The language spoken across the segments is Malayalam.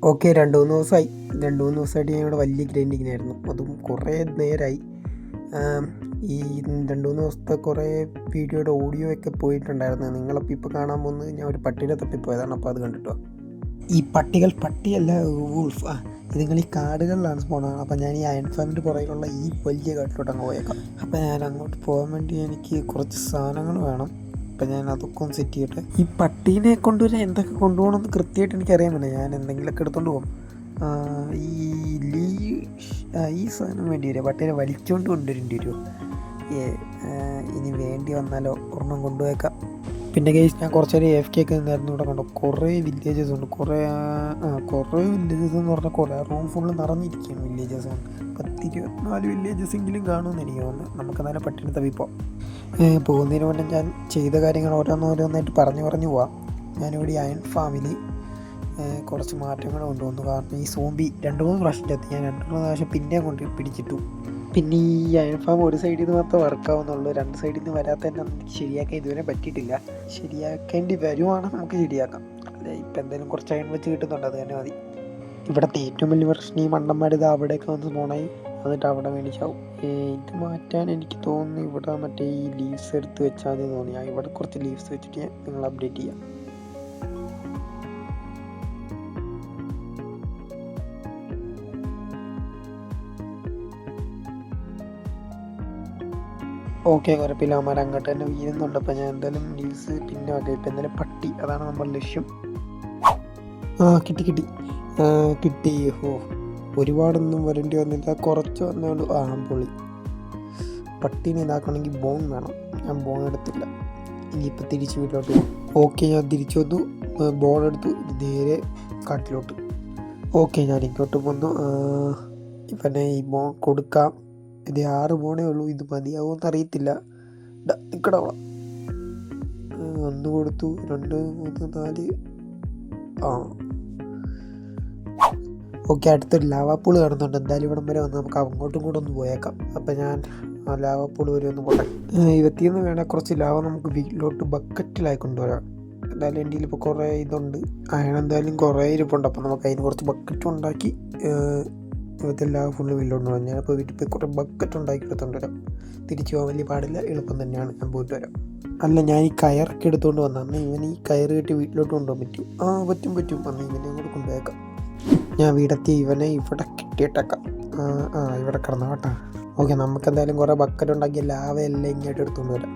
ഓക്കെ, 2-3 ദിവസമായി. 2-3 ദിവസമായിട്ട് ഞാൻ ഇവിടെ വലിയ ഗ്രൈൻഡിങ്ങിനായിരുന്നു. അതും കുറേ നേരമായി. ഈ 2-3 ദിവസത്തെ കുറേ വീഡിയോയുടെ ഓഡിയോ ഒക്കെ പോയിട്ടുണ്ടായിരുന്നു. നിങ്ങളപ്പോൾ ഇപ്പോൾ കാണാൻ പോകുന്നത് ഞാൻ ഒരു പട്ടിയുടെ തപ്പിപ്പോയതാണ്. അപ്പോൾ അത് കണ്ടിട്ടോ. ഈ പട്ടിയല്ല, വൂൾഫ്. ഇത് നിങ്ങൾ ഈ കാടുകളിലാണ് സ്പോണാണ്. അപ്പോൾ ഞാൻ ഈ അയൺ ഫാമിൻ്റെ പുറകിലുള്ള ഈ വലിയ കാട്ടിലോട്ട് അങ്ങ് പോയേക്കാം. അപ്പോൾ ഞാൻ അങ്ങോട്ട് പോകാൻ വേണ്ടി എനിക്ക് കുറച്ച് സാധനങ്ങൾ വേണം. അപ്പം ഞാൻ അതൊക്കെ ഒന്ന് സെറ്റ് ചെയ്യട്ടെ. ഈ പട്ടീനെ കൊണ്ടുവരാൻ എന്തൊക്കെ കൊണ്ടുപോകണമെന്ന് കൃത്യമായിട്ട് എനിക്കറിയാൻ പറ്റില്ല. ഞാൻ എന്തെങ്കിലുമൊക്കെ എടുത്തുകൊണ്ട് പോകും. ഈ സാധനം വേണ്ടി വരും. പട്ടീനെ വലിച്ചുകൊണ്ട് കൊണ്ടുവരേണ്ടി വരുമോ? ഇനി വേണ്ടി വന്നാലോ ഒരെണ്ണം കൊണ്ടുപോയേക്കാം. പിന്നെ ഗൈസ്, ഞാൻ കുറച്ച് നേരം AFK ഒക്കെ നിന്നായിരുന്നു. ഇവിടെ കണ്ടോ കുറേ വില്ലേജസ് ഉണ്ട്. കുറേ വില്ലേജസ് എന്ന് പറഞ്ഞാൽ കുറേ റൂം ഫുള്ള് നിറഞ്ഞിരിക്കുകയാണ് വില്ലേജസ്. 10-24 വില്ലേജസ് എങ്കിലും കാണുമെന്ന് എനിക്ക് തോന്നുന്നു. നമുക്ക് എന്നാലും പട്ടിണി തപ്പിപ്പോവാം. പോകുന്നതിന് മുന്നേ ഞാൻ ചെയ്ത കാര്യങ്ങൾ ഓരോന്നോരോന്നായിട്ട് പറഞ്ഞു പോവാം. ഞാനിവിടെ ഈ അയൺ ഫാമിൽ കുറച്ച് മാറ്റങ്ങൾ കൊണ്ടുവന്നു. കാരണം ഈ സോംബി 2-3 പ്രാവശ്യം ചത്തി. ഞാൻ 2-3 പ്രാവശ്യം പിന്നെയും കൊണ്ട് പിടിച്ചിട്ടു. പിന്നെ ഈ അയൺ ഫാം ഒരു സൈഡിൽ നിന്ന് മാത്രമേ വർക്കാവുന്നുള്ളൂ. 2 സൈഡിൽ നിന്ന് വരാത്തതന്നെ നമുക്ക് ശരിയാക്കാൻ ഇതുവരെ പറ്റിയിട്ടില്ല. ശരിയാക്കേണ്ടി വരുവാണ്, നമുക്ക് ശരിയാക്കാം. അല്ലെ ഇപ്പം എന്തായാലും കുറച്ച് അയൺ വെച്ച് കിട്ടുന്നുണ്ട്, അത് തന്നെ മതി. ഇവിടുത്തെ ഏറ്റവും വലിയ പ്രശ്നം ഈ മണ്ടന്മാർ ഇത് അവിടെയൊക്കെ വന്ന് സ്പോണായി എന്നിട്ട് അവിടെ മേടിച്ചാവും. ഇത് മാറ്റാൻ എനിക്ക് തോന്നുന്നു ഇവിടെ മറ്റേ ഈ ലീവ്സ് എടുത്ത് വെച്ചാൽ മതി തോന്നി. ഞാൻ ഇവിടെ കുറച്ച് ലീവ്സ് വെച്ചിട്ട് ഞാൻ നിങ്ങൾ അപ്ഡേറ്റ് ചെയ്യാം. ഓക്കെ, കുഴപ്പമില്ല. അവന്മാർ അങ്ങോട്ട് തന്നെ വീഴുന്നുണ്ട്. അപ്പം ഞാൻ എന്തായാലും ലീവ്സ് പിന്നെ വയ്ക്കാം. ഇപ്പം എന്തായാലും പട്ടി, അതാണ് നമ്മുടെ ലക്ഷ്യം. കിട്ടി. ഒരുപാടൊന്നും വരേണ്ടി വന്നില്ല, കുറച്ച് വന്നോളൂ. പൊളി. പട്ടീനെ ഇതാക്കണമെങ്കിൽ ബോൺ വേണം. ഞാൻ ബോൺ എടുത്തില്ല. ഇനിയിപ്പോൾ തിരിച്ച് വീട്ടിലോട്ട് പോകും. ഓക്കെ, ഞാൻ തിരിച്ചു വന്നു. ബോൺ എടുത്തു. നേരെ കാട്ടിലോട്ട്. ഓക്കെ, ഞാൻ ഇങ്ങോട്ട് വന്നു. ഇവനെ ഈ ബോൺ കൊടുക്കാം. ഇത് 6 ബോണേ ഉള്ളൂ. ഇത് മതിയാവുമെന്ന് അറിയത്തില്ല. നിൽക്കടവള 1 കൊടുത്തു. 2, 3, 4. ഓക്കെ, അടുത്തൊരു ലാവാപ്പൂള് കാണുന്നുണ്ട്. എന്തായാലും ഇവിടം വരെ വന്ന് നമുക്ക് അങ്ങോട്ടും കൂടെ ഒന്ന് പോയേക്കാം. അപ്പം ഞാൻ ആ ലാവാപ്പൂള് വരെ ഒന്ന് പോട്ടെ. ഇവത്തിന്ന് വേണേൽ കുറച്ച് ലാവ നമുക്ക് വീട്ടിലോട്ട് ബക്കറ്റിലായി കൊണ്ടുവരാം. എന്തായാലും എൻ്റെ ഇപ്പോൾ കുറേ ഇതുണ്ട്. എന്തായാലും കുറേ ഇരിപ്പുണ്ട്. അപ്പം നമുക്ക് അതിന് കുറച്ച് ബക്കറ്റ് ഉണ്ടാക്കി ഇവത്തെല്ലാം ഫുള്ള് വീട്ടിലോട്ട് പോകാം. ഞാനിപ്പോൾ വീട്ടിൽ പോയി കുറേ ബക്കറ്റ് ഉണ്ടാക്കി എടുത്തുകൊണ്ട് വരാം. തിരിച്ചു പോകാൻ വലിയ പാടില്ല, എളുപ്പം തന്നെയാണ്. ഞാൻ പോയിട്ട് വരാം. അല്ല, ഞാൻ ഈ കയറൊക്കെ എടുത്തുകൊണ്ട് വന്നു. അന്ന് ഇവൻ ഈ കയറ് കെട്ടി വീട്ടിലോട്ട് കൊണ്ടുപോകാൻ പറ്റും. അന്ന് ഇവനെ കൂടെ കൊണ്ടുപോയേക്കാം. ഞാൻ വീടെത്തി ഇവനെ ഇവിടെ കെട്ടിയിട്ടേക്കാം. ഇവിടെ കിടന്നു കേട്ടോ. ഓക്കെ, നമുക്ക് എന്തായാലും കുറേ ബക്കറ്റ് ഉണ്ടാക്കിയ ലാവ എല്ലാം ഇങ്ങോട്ട് എടുത്തുകൊണ്ട് വരാം.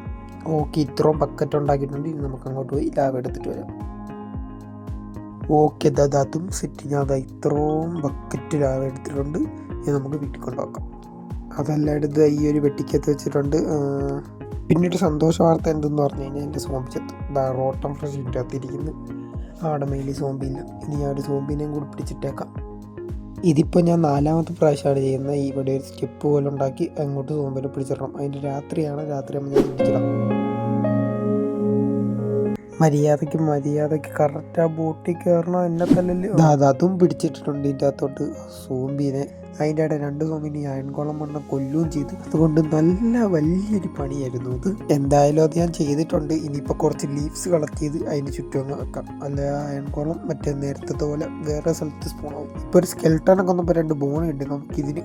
ഓക്കെ, ഇത്രയും ബക്കറ്റ് ഉണ്ടാക്കിയിട്ടുണ്ട്. ഇനി നമുക്ക് അങ്ങോട്ട് പോയി ലാവ എടുത്തിട്ട് വരാം. ഓക്കെ, അതും സെറ്റ്. ഞാൻ ഇത്രയും ബക്കറ്റ് ലാവ എടുത്തിട്ടുണ്ട്. ഇത് നമുക്ക് വീട്ടിൽ കൊണ്ടുപോക്കാം. അതെല്ലാം എടുത്ത് ഈ ഒരു വെട്ടിക്കകത്ത് വെച്ചിട്ടുണ്ട്. പിന്നീട് സന്തോഷ വാർത്ത എന്തെന്ന് പറഞ്ഞു കഴിഞ്ഞാൽ എൻ്റെ സോംബിച്ചെത്തും. റോട്ടം ഫ്രഷിൻ്റെ അകത്തിരിക്കുന്നു. അവിടെ മെയിലി സോംബിയില്ല. ഇനി ഞാൻ ഒരു സോംബിനെയും കൂടി പിടിച്ചിട്ടേക്കാം. ഇതിപ്പോൾ ഞാൻ 4ാമത്തെ പ്രാവശ്യമാണ് ചെയ്യുന്നത്. ഇവിടെ ഒരു സ്റ്റെപ്പ് പോലെ ഉണ്ടാക്കി അങ്ങോട്ട് സോംബിനെ പിടിച്ചിടണം. അതിൻ്റെ രാത്രിയാകുമ്പോൾ ഞാൻ പിടിച്ചിടാം. മര്യാദയ്ക്ക് കറക്റ്റ് ആ ബോട്ടിൽ കയറണം. എന്നെ തല്ലല്. അതും പിടിച്ചിട്ടുണ്ട് ഇതിൻ്റെ അകത്തോട്ട് സോംബീനെ. അതിൻ്റെ ഇടയിൽ 2 സോംബിനെ അയൺകോളം വണ്ണം കൊല്ലുകയും ചെയ്തു. അതുകൊണ്ട് നല്ല വലിയൊരു പണിയായിരുന്നു ഇത്. എന്തായാലും അത് ഞാൻ ചെയ്തിട്ടുണ്ട്. ഇനിയിപ്പോൾ കുറച്ച് ലീവ്സ് കളക്ട് ചെയ്ത് അതിന് ചുറ്റും അങ്ങ് വെക്കാം. അല്ല, അയൺകോളം മറ്റേ നേരത്തെ പോലെ വേറെ സ്ഥലത്ത് സ്പോണാവും. ഇപ്പോൾ ഒരു സ്കെൽട്ടണൊക്കെ വന്നപ്പോൾ 2 ബോൺ കിട്ടി നമുക്കിതിന്.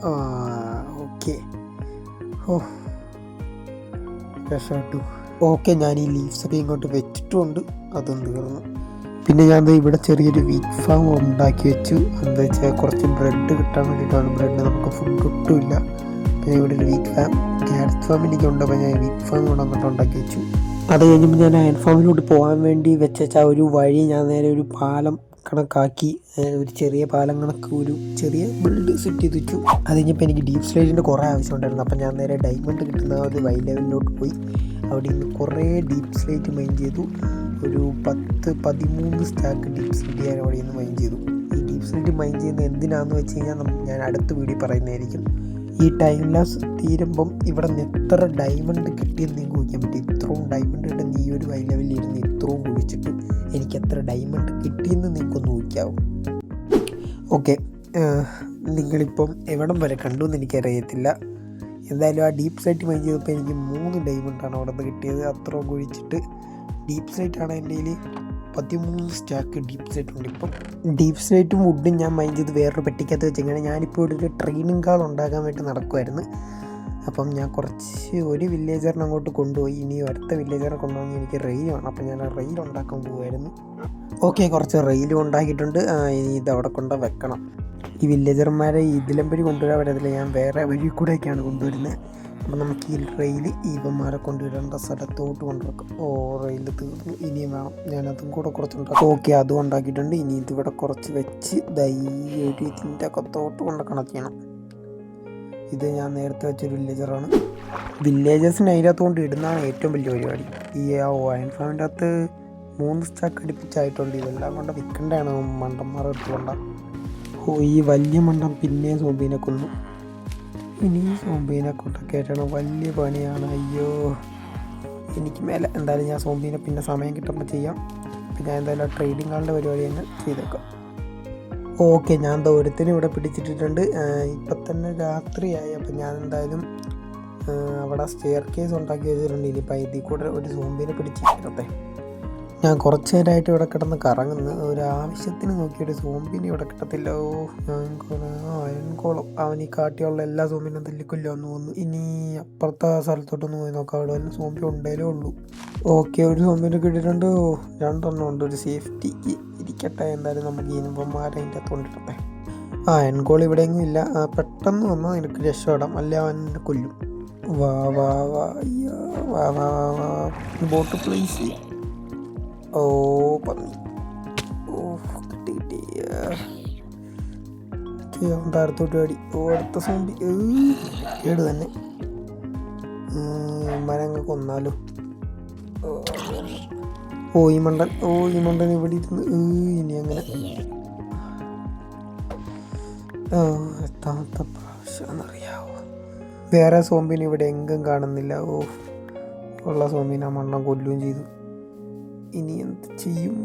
ഓക്കെ, രക്ഷപ്പെട്ടു. ഓക്കെ, ഞാൻ ഈ ലീവ്സൊക്കെ ഇങ്ങോട്ട് വെച്ചിട്ടുമുണ്ട്. അതും തീർന്നു. പിന്നെ ഞാൻ ഇവിടെ ചെറിയൊരു വീറ്റ് ഫാം ഉണ്ടാക്കി വെച്ചു. എന്താ വെച്ചാൽ കുറച്ച് ബ്രെഡ് കിട്ടാൻ വേണ്ടിയിട്ടാണ്. ബ്രെഡ് നമുക്ക് ഫുഡ് കിട്ടില്ല. പിന്നെ ഇവിടെ ഒരു വീറ്റ് ഫാം, ക്യാരറ്റ് ഫാം എനിക്കുണ്ട്. അപ്പോൾ ഞാൻ വീറ്റ് ഫാം കൂടെ അങ്ങോട്ട് ഉണ്ടാക്കി വെച്ചു. അത് കഴിഞ്ഞപ്പോൾ ഞാൻ അയൺ ഫാമിലോട്ട് പോകാൻ വേണ്ടി വെച്ചാൽ ഒരു വഴി ഞാൻ നേരെ ഒരു പാലം കണക്കാക്കി, ഒരു ചെറിയ പാലം കണക്ക് ഒരു ചെറിയ ബിൽഡ് സെറ്റ് ചെയ്ത് വെച്ചു. അത് കഴിഞ്ഞപ്പോൾ എനിക്ക് ഡീപ്പ് സ്ലൈഡിൻ്റെ കുറേ ആവശ്യമുണ്ടായിരുന്നു. അപ്പോൾ ഞാൻ നേരെ ഡയമണ്ട് കിട്ടുന്ന ഒരു വൈ ലെവലിലോട്ട് പോയി. അവിടെ നിന്ന് കുറേ ഡീപ്പ് സ്ലൈറ്റ് മൈൻ ചെയ്തു. ഒരു 10-13 സ്റ്റാക്ക് ഡീപ്പ് സ്ലൈറ്റ് ഞാൻ അവിടെ നിന്ന് മൈൻ ചെയ്തു. ഈ ഡീപ്പ് സ്ലൈറ്റ് മൈൻ ചെയ്യുന്നത് എന്തിനാണെന്ന് വെച്ച് കഴിഞ്ഞാൽ ഞാൻ അടുത്ത വീഡിയോ പറയുന്നതായിരിക്കും. ഈ ടൈം ലാപ്സ് തീരുമ്പം ഇവിടെ നിന്ന് എത്ര ഡയമണ്ട് കിട്ടിയെന്ന് നിങ്ങൾക്ക് ചോദിക്കാൻ പറ്റും. ഇത്രയും ഡയമണ്ട് കിട്ടുന്ന ഈ ഒരു വൈ ലെവലിൽ ഇരുന്ന് ഇത്രയും കുഴിച്ചിട്ട് എനിക്ക് എത്ര ഡയമണ്ട് കിട്ടിയെന്ന് നിങ്ങൾക്കൊന്ന് നോക്കിയാവും. ഓക്കെ, നിങ്ങളിപ്പം എവിടം വരെ കണ്ടു എന്ന് എനിക്കറിയത്തില്ല. എന്തായാലും ആ ഡീപ്പ് സൈറ്റ് മൈൻ ചെയ്തപ്പോൾ എനിക്ക് 3 ഡയമണ്ടാണ് അവിടെ നിന്ന് കിട്ടിയത്. അത്രയും കുഴിച്ചിട്ട് ഡീപ്പ് സൈറ്റാണ് എൻ്റെ കയ്യിൽ 13 സ്റ്റാക്ക് ഡീപ്പ് സ്ലേറ്റ് ഉണ്ട്. ഇപ്പം ഡീപ്പ് സ്ലേറ്റും വുഡും ഞാൻ മൈൻഡ് ചെയ്ത് വേറൊരു പെട്ടിക്കകത്ത് വെച്ചിങ്ങനെ ഞാനിപ്പോൾ ഒരു ട്രെയിനിങ് കാൾ ഉണ്ടാക്കാൻ വേണ്ടി നടക്കുമായിരുന്നു. അപ്പം ഞാൻ ഒരു വില്ലേജറിനെ അങ്ങോട്ട് കൊണ്ടുപോയി. ഇനി അടുത്ത വില്ലേജറിനെ കൊണ്ടുപോയി എനിക്ക് റെയിൽ വേണം. അപ്പം ഞാൻ ആ റെയിൽ ഉണ്ടാക്കാൻ പോകുമായിരുന്നു. ഓക്കെ, കുറച്ച് റെയിലും ഉണ്ടാക്കിയിട്ടുണ്ട്. ഇനി ഇതവിടെ കൊണ്ട് വെക്കണം. ഈ വില്ലേജർമാരെ ഇതിലമ്പരി കൊണ്ടുവരാൻ പറ്റത്തില്ല, ഞാൻ വേറെ വഴി കൂടെയൊക്കെയാണ് കൊണ്ടുവരുന്നത്. അപ്പം നമുക്ക് ഈ റെയിൽ ഇവന്മാരെ കൊണ്ടുവരേണ്ട സ്ഥലത്തോട്ട് കൊണ്ടുവെക്കാം. റെയിൽ തീർന്നു, ഇനിയും വേണം. ഞാനതും കൂടെ കുറച്ചുണ്ടാക്കും. ഓക്കെ, അതും ഉണ്ടാക്കിയിട്ടുണ്ട്. ഇനി ഇതിവിടെ കുറച്ച് വെച്ച് ഇതിൻ്റെ അകത്തോട്ട് കൊണ്ട് കണക്ട് ചെയ്യണം. ഇത് ഞാൻ നേരത്തെ വെച്ചൊരു വില്ലേജറാണ്. വില്ലേജേഴ്സിന് അതിനകത്ത് കൊണ്ട് ഇടുന്നതാണ് ഏറ്റവും വലിയ പരിപാടി. ഈ അയൺ ഫാമിൻ്റെ അകത്ത് 3 സ്റ്റാക്ക് അടുപ്പിച്ചായിട്ടുണ്ട്. ഇതെല്ലാം കൊണ്ട് വിൽക്കേണ്ടതാണ് മണ്ടന്മാർ എടുത്തുകൊണ്ട. ഈ വലിയ മണ്ടം പിന്നെ സോംബീനെ കൊന്നു. ഇനി സോംബീനെ കൊണ്ടൊക്കെ ആയിട്ടാണ് വലിയ പണിയാണ്. അയ്യോ, എനിക്ക് മേലെ. എന്തായാലും ഞാൻ സോംബീനെ പിന്നെ സമയം കിട്ടുമ്പോൾ ചെയ്യാം. അപ്പം ഞാൻ എന്തായാലും ട്രേഡിങ് ആളുടെ പരിപാടി തന്നെ ചെയ്തേക്കാം. ഓക്കെ, ഞാൻ ദൂരത്തിന് ഇവിടെ പിടിച്ചിട്ടിട്ടുണ്ട്. ഇപ്പം തന്നെ രാത്രിയായി. അപ്പം ഞാൻ എന്തായാലും അവിടെ സ്റ്റെയർ കേസ് ഉണ്ടാക്കി വെച്ചിട്ടുണ്ട്. ഇനിയിപ്പോൾ ഇതിൽ കൂടെ ഒരു സോംബീനെ പിടിച്ചിട്ടേ. ഞാൻ കുറച്ച് നേരമായിട്ട് ഇവിടെ കിടന്ന് കറങ്ങുന്നു. ഒരു ആവശ്യത്തിന് നോക്കിയൊരു സോംബിനെ ഇവിടെ കിട്ടത്തില്ല. അയൺകോളം അവൻ ഈ കാട്ടിയുള്ള എല്ലാ സോംബിനും തല്ലിക്കൊല്ലാന്ന് തോന്നുന്നു. ഇനി അപ്പുറത്തെ സ്ഥലത്തോട്ടൊന്ന് പോയി നോക്കാം, അവിടെ വല്ല സോംബി ഉണ്ടേലേ ഉള്ളൂ. ഓക്കെ, ഒരു സോംബിനെ കിട്ടിയിട്ടുണ്ട്. 2 ഉണ്ട്. ഒരു സേഫ്റ്റി ഇരിക്കട്ടെ. എന്തായാലും നമുക്ക് ഇനിപ്പന്മാരെ അതിൻ്റെ അകത്ത് കൊണ്ടിട്ടേ. അയൺകോൾ ഇവിടെയെങ്കിലും ഇല്ല. പെട്ടെന്ന് വന്നാൽ നിനക്ക് രക്ഷപ്പെടാം, അല്ല അവൻ കൊല്ലും. വാ വാ വാ വാ വാ വാ ബോട്ട് പ്ലേസ് ചെയ്യാം. പന്നി. കിട്ടി. താരത്തോട്ട് പാടി. അടുത്ത സോംബി കേട് തന്നെ. മരങ്ങ കൊന്നാലോ. ഈ മണ്ടൻ ഇവിടെ ഇരുന്ന്. ഇനി അങ്ങനെ എത്താമത്തെ പ്രാവശ്യമാണെന്നറിയാവോ. വേറെ സോംബിനെ ഇവിടെ എങ്കും കാണുന്നില്ല. ഉള്ള സോംബിനെ മണ്ണം കൊല്ലുകയും ചെയ്തു. ഇനി എന്ത് ചെയ്യും?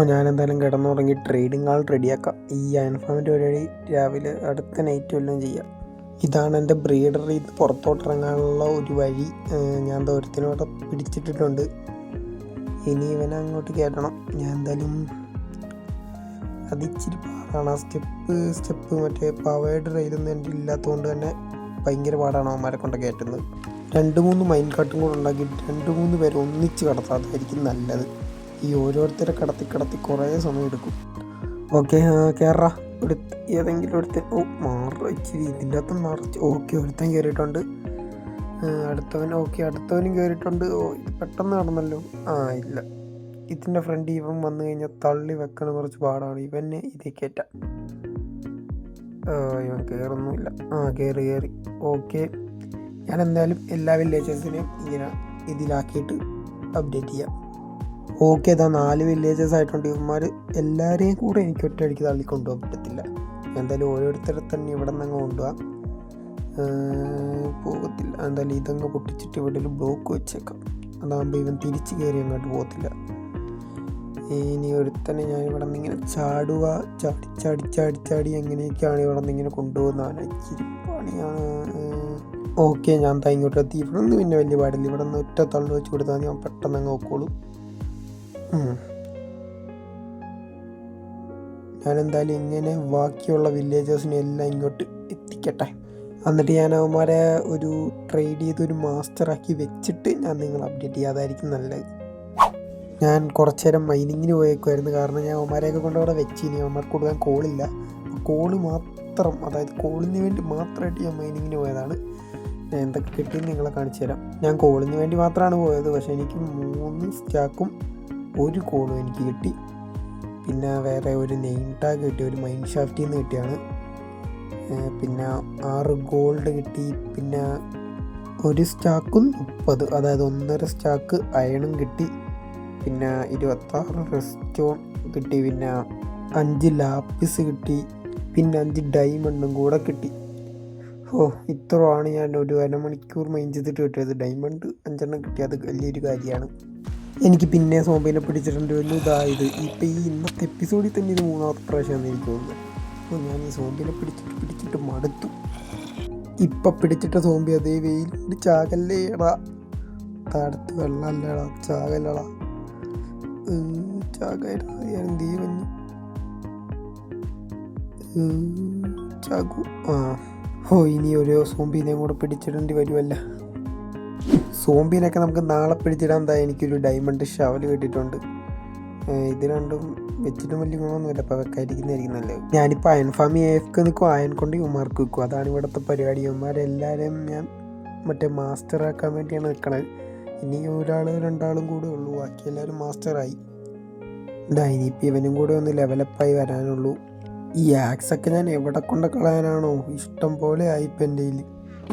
ഞാനെന്തായാലും കിടന്നുറങ്ങി ട്രേഡിങ് ആൾ റെഡിയാക്കാം. ഈ അയൺ ഫാമിൻ്റെ പരിപാടി രാവിലെ അടുത്ത നൈറ്റ് വല്ലതും ചെയ്യാം. ഇതാണ് എൻ്റെ ബ്രീഡർ. ഇത് പുറത്തോട്ടിറങ്ങാനുള്ള ഒരു വഴി ഞാൻ ദൂരത്തിനോടെ പിടിച്ചിട്ടിട്ടുണ്ട്. ഇനി ഇവനെ അങ്ങോട്ട് കയറ്റണം. ഞാൻ എന്തായാലും അതിച്ചിരി പാടാണ്. ആ സ്റ്റെപ്പ് മറ്റേ പവേഡ് റെയിലൊന്നും എൻ്റെ ഇല്ലാത്തതുകൊണ്ട് തന്നെ ഭയങ്കര പാടാണ് അവന്മാരെ കൊണ്ട് കയറ്റുന്നത്. 2-3 മൈൻ കാട്ടും കൂടെ ഉണ്ടാക്കി 2-3 പേര് ഒന്നിച്ച് കടത്താം, അതായിരിക്കും നല്ലത്. ഈ ഓരോരുത്തരെ കടത്തി കുറേ സമയം എടുക്കും. ഓക്കെ, കയറാ. ഏതെങ്കിലും ഒരുത്തൻ ഇച്ചിരി ഇതിൻ്റെ അകത്ത് മറിച്ച്. ഓക്കെ, ഒരുത്തൻ കയറിയിട്ടുണ്ട്. അടുത്തവനും കയറിയിട്ടുണ്ട്. ഇത് പെട്ടെന്ന് നടന്നല്ലോ. ഇല്ല, ഇതിൻ്റെ ഫ്രണ്ട് ഇവൻ വന്നു കഴിഞ്ഞാൽ തള്ളി വെക്കണ കുറച്ച് പാടാണ്. ഇവന് ഇത് കയറ്റാം. ഇവൻ കയറൊന്നുമില്ല. കയറി. ഓക്കെ, ഞാൻ എന്തായാലും എല്ലാ വില്ലേജേഴ്സിനെയും ഇങ്ങനെ ഇതിലാക്കിയിട്ട് അപ്ഡേറ്റ് ചെയ്യാം. ഓക്കെ, ഇതാ 4 വില്ലേജേഴ്സ് ആയിട്ടുണ്ട്. ഇവന്മാർ എല്ലാവരെയും കൂടെ എനിക്ക് ഒറ്റയടിക്ക് തള്ളിക്കൊണ്ടുപോകാൻ പറ്റത്തില്ല. എന്തായാലും ഓരോരുത്തരെ തന്നെ ഇവിടെ നിന്ന് അങ്ങ് കൊണ്ടുപോകാം. പോകത്തില്ല. എന്തായാലും ഇതങ്ങ് പൊട്ടിച്ചിട്ട് ഇവിടെ ഒരു ബ്ലോക്ക് വെച്ചേക്കാം. അതാകുമ്പോൾ ഇവൻ തിരിച്ച് കയറി അങ്ങോട്ട് പോകത്തില്ല. ഇനി ഒരുത്തനെ ഞാൻ ഇവിടെ നിന്ന് ഇങ്ങനെ ചാടി എങ്ങനെയൊക്കെയാണ് ഇവിടെ നിന്ന് ഇങ്ങനെ കൊണ്ടുപോകുന്നതാണ്. ഇച്ചിരി പണിയാണ്. ഓക്കെ, ഞാൻ ഇങ്ങോട്ട് എത്തി. ഇവിടെ നിന്ന് പിന്നെ വലിയ പാടില്ല. ഇവിടെ നിന്ന് ഒറ്റ തള്ളു വെച്ച് കൊടുത്താൽ ഞാൻ പെട്ടെന്ന് അങ്ങ് നോക്കോളൂ. ഞാനെന്തായാലും ഇങ്ങനെ ബാക്കിയുള്ള വില്ലേജേഴ്സിനെ എല്ലാം ഇങ്ങോട്ട് എത്തിക്കട്ടെ. എന്നിട്ട് ഞാൻ അവന്മാരെ ഒരു ട്രേഡ് ചെയ്തൊരു മാസ്റ്ററാക്കി വെച്ചിട്ട് ഞാൻ നിങ്ങളെ അപ്ഡേറ്റ് ചെയ്യാം. അതായിരിക്കും നല്ലത്. ഞാൻ കുറച്ച് നേരം മൈനിങ്ങിന് പോയേക്കുമായിരുന്നു. കാരണം ഞാൻ അവന്മാരെയൊക്കെ കൊണ്ട് അവിടെ വെച്ച്. ഇനി അവന്മാർക്ക് കൊടുക്കാൻ കോളില്ല. കോള് മാത്രം, അതായത് കോളിന് വേണ്ടി മാത്രമായിട്ട് ഞാൻ മൈനിങ്ങിന് പോയതാണ്. എന്തൊക്കെ കിട്ടിയെന്ന് നിങ്ങളെ കാണിച്ചു തരാം. ഞാൻ കോളിന് വേണ്ടി മാത്രമാണ് പോയത്. പക്ഷേ എനിക്ക് 3 സ്റ്റാക്കും 1 കോളും എനിക്ക് കിട്ടി. പിന്നെ വേറെ ഒരു നെയിം ടാഗ് കിട്ടി, ഒരു മൈൻ ഷാഫ്റ്റിൽ നിന്ന് കിട്ടിയാണ്. പിന്നെ 6 ഗോൾഡ് കിട്ടി. പിന്നെ 1 സ്റ്റാക്കും 30, അതായത് 1.5 സ്റ്റാക്ക് അയണും കിട്ടി. പിന്നെ 26 റെസ്റ്റോൺ കിട്ടി. പിന്നെ 5 ലാപ്പിസ് കിട്ടി. പിന്നെ 5 ഡയമണ്ടും കൂടെ കിട്ടി. ഇത്രയാണ് ഞാൻ ഒരു അരമണിക്കൂർ മൈൻ ചെയ്തിട്ട് കിട്ടിയത്. ഡയമണ്ട് 5 കിട്ടി. അത് വലിയൊരു കാര്യമാണ്. എനിക്ക് പിന്നെ സോംബിനെ പിടിച്ചിട്ടുണ്ട്. ഇതായത് ഇപ്പം ഈ ഇന്നത്തെ എപ്പിസോഡിൽ തന്നെ ഇത് 3ാമത്തെ പ്രാവശ്യമാണെന്ന് എനിക്ക് തോന്നുന്നത്. അപ്പോൾ ഞാൻ ഈ സോംബിനെ പിടിച്ചിട്ട് മടുത്തു. ഇപ്പം പിടിച്ചിട്ട സോംബി അതേ വെയിലുണ്ട്. ചാകല്ലേടാ, താഴത്ത് വെള്ളമല്ലേടാ, ചാകല്ലടാ. ചാകായിരുന്നു. ഞാൻ എന്ത് ചെയ്യുന്നു ചാകു. ഇനി ഒരു സോംബീനെയും കൂടെ പിടിച്ചിടേണ്ടി വരുമല്ല. സോംബീനൊക്കെ നമുക്ക് നാളെ പിടിച്ചിടാൻ. എന്താ എനിക്കൊരു ഡയമണ്ട് ഷവൽ കിട്ടിയിട്ടുണ്ട്. ഇത് രണ്ടും വെച്ചിട്ടും വലിയ ഗുണമൊന്നുമില്ല. അപ്പോൾ വെക്കാതിരിക്കുന്നതായിരിക്കും നല്ലത്. ഞാനിപ്പോൾ അയൺ ഫാമി AFK നിൽക്കും. അയൺ കൊണ്ട് ഇവന്മാർക്ക് വെക്കും. അതാണ് ഇവിടുത്തെ പരിപാടി. ഇവന്മാരെല്ലാവരെയും ഞാൻ മറ്റേ മാസ്റ്ററാക്കാൻ വേണ്ടിയാണ് നിൽക്കണത്. ഇനി രണ്ടാളും കൂടെ ഉള്ളൂ. ബാക്കി എല്ലാവരും മാസ്റ്ററായി. ഇനിയിപ്പോൾ ഇവനും കൂടെ ഒന്ന് ലെവലപ്പായി വരാനുള്ളൂ. ഈ ആക്സൊക്കെ ഞാൻ എവിടെ കൊണ്ട് കളയാനാണോ? ഇഷ്ടം പോലെ ആയിപ്പോൾ എൻ്റെ കയ്യിൽ.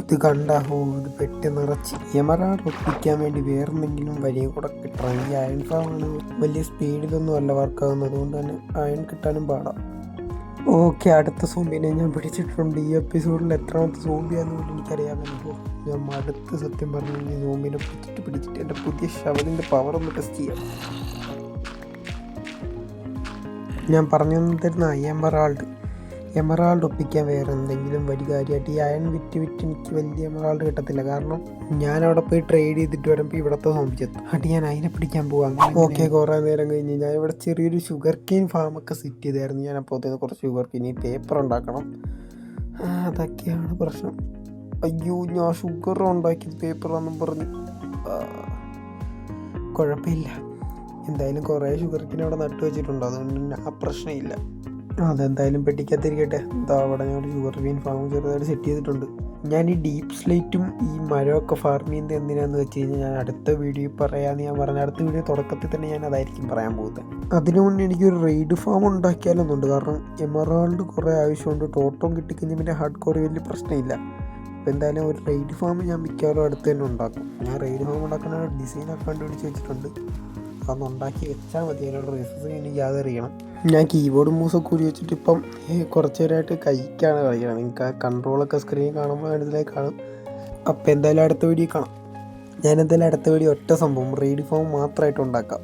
ഇത് കണ്ടാഹോ, ഇത് പെട്ടി നിറച്ച്. എമറാൾഡ് ഒപ്പിക്കാൻ വേണ്ടി വേറെന്തെങ്കിലും വരിയ കൂടെ കിട്ടണം. ഈ അയൺ ഫാമാണ് വലിയ സ്പീഡിലൊന്നും അല്ല വർക്കാവുന്നത്. അതുകൊണ്ട് തന്നെ അയൺ കിട്ടാനും പാടാം. ഓക്കെ, അടുത്ത സോംബിനെ ഞാൻ പിടിച്ചിട്ടുണ്ട്. ഈ എപ്പിസോഡിൽ എത്രാമത്തെ സോംബിയാന്ന് പോലും എനിക്കറിയാമല്ലോ. ഞാൻ മടുത്ത് സത്യം പറഞ്ഞു. ഈ സോംബിനെ പിടിച്ചിട്ട് എൻ്റെ പുതിയ ഷവലിൻ്റെ പവർ ഒന്ന് ടെസ്റ്റ് ചെയ്യാം. ഞാൻ പറഞ്ഞു തരുന്ന എമറാൾഡ് ഒപ്പിക്കാൻ വേറെ എന്തെങ്കിലും വലിയ കാര്യമായിട്ട് ഈ അയൺ വിറ്റ് എനിക്ക് വലിയ എമറാൾഡ് കിട്ടത്തില്ല. കാരണം ഞാൻ അവിടെ പോയി ട്രേഡ് ചെയ്തിട്ട് വരുമ്പോൾ ഇവിടുത്തെ സോംബിച്ചെത്തും. ഞാൻ അതിനെ പിടിക്കാൻ പോവാം. ഓക്കെ, കുറേ നേരം കഴിഞ്ഞ് ഞാൻ ഇവിടെ ചെറിയൊരു ഷുഗർ കെയിൻ ഫാമൊക്കെ സെറ്റ് ചെയ്തായിരുന്നു. ഞാൻ അപ്പോൾ കുറച്ച് ഷുഗർ കെയിൻ പേപ്പർ ഉണ്ടാക്കണം. അതൊക്കെയാണ് പ്രശ്നം. അയ്യോ, ഞാൻ ഷുഗർ ഉണ്ടാക്കിയത് പേപ്പറാണെന്നും പറഞ്ഞു. കുഴപ്പമില്ല, എന്തായാലും കുറേ ഷുഗർ കെയിൻ അവിടെ നട്ടു വെച്ചിട്ടുണ്ട്. അതുകൊണ്ട് ആ പ്രശ്നമില്ല. അതെന്തായാലും പെട്ടിക്കത്തിരിക്കട്ടെ. അവിടെ ഞാൻ ഒരു ഷുഗർ കെയിൻ ഫാം ചെറുതായിട്ട് സെറ്റ് ചെയ്തിട്ടുണ്ട്. ഞാൻ ഈ ഡീപ്പ് സ്ലേറ്റും ഈ മരമൊക്കെ ഫാർം ചെയ്യുന്നത് എന്തിനാന്ന് വെച്ച് കഴിഞ്ഞാൽ ഞാൻ അടുത്ത വീഡിയോ പറയാമെന്ന് ഞാൻ പറഞ്ഞ അടുത്ത വീഡിയോ തുടക്കത്തിൽ തന്നെ ഞാൻ അതായിരിക്കും പറയാൻ പോകുന്നത്. അതിനു മുന്നേ എനിക്കൊരു റെയ്ഡ് ഫാം ഉണ്ടാക്കിയാലൊന്നുണ്ട്. കാരണം എമറാൾഡ് കുറേ ആവശ്യമുണ്ട്. ടോട്ടം കിട്ടിക്കഴിഞ്ഞാൽ പിന്നെ ഹാർഡ് കോർ വലിയ പ്രശ്നമില്ല. അപ്പോൾ എന്തായാലും ഒരു റെയ്ഡ് ഫാം ഞാൻ മിക്കവാറും അടുത്ത് തന്നെ ഉണ്ടാക്കും. ഞാൻ റെയ്ഡ് ഫാം ഉണ്ടാക്കുന്ന ഡിസൈനൊക്കെ കണ്ടുപിടിച്ച് വെച്ചിട്ടുണ്ട്. അതൊന്ന് ഉണ്ടാക്കി വെച്ചാൽ മതി. അതിനുള്ള റിസോഴ്സ് എനിക്ക് ഗ്യാതർ ചെയ്യണം. ഞാൻ കീബോർഡ് മൂസൊക്കെ ഊരി വെച്ചിട്ട് ഇപ്പം കുറച്ച് നേരമായിട്ട് കൈക്കാണ് കളിക്കണം. നിങ്ങൾക്ക് ആ കൺട്രോളൊക്കെ സ്ക്രീൻ കാണുമ്പോൾ മനസ്സിലായി കാണും. അപ്പോൾ എന്തായാലും അടുത്ത വീഡിയോ കാണാം. ഞാൻ എന്തായാലും അടുത്ത വീഡിയോ ഒറ്റ സംഭവം റെയ്ഡ് ഫാം മാത്രമായിട്ട് ഉണ്ടാക്കാം.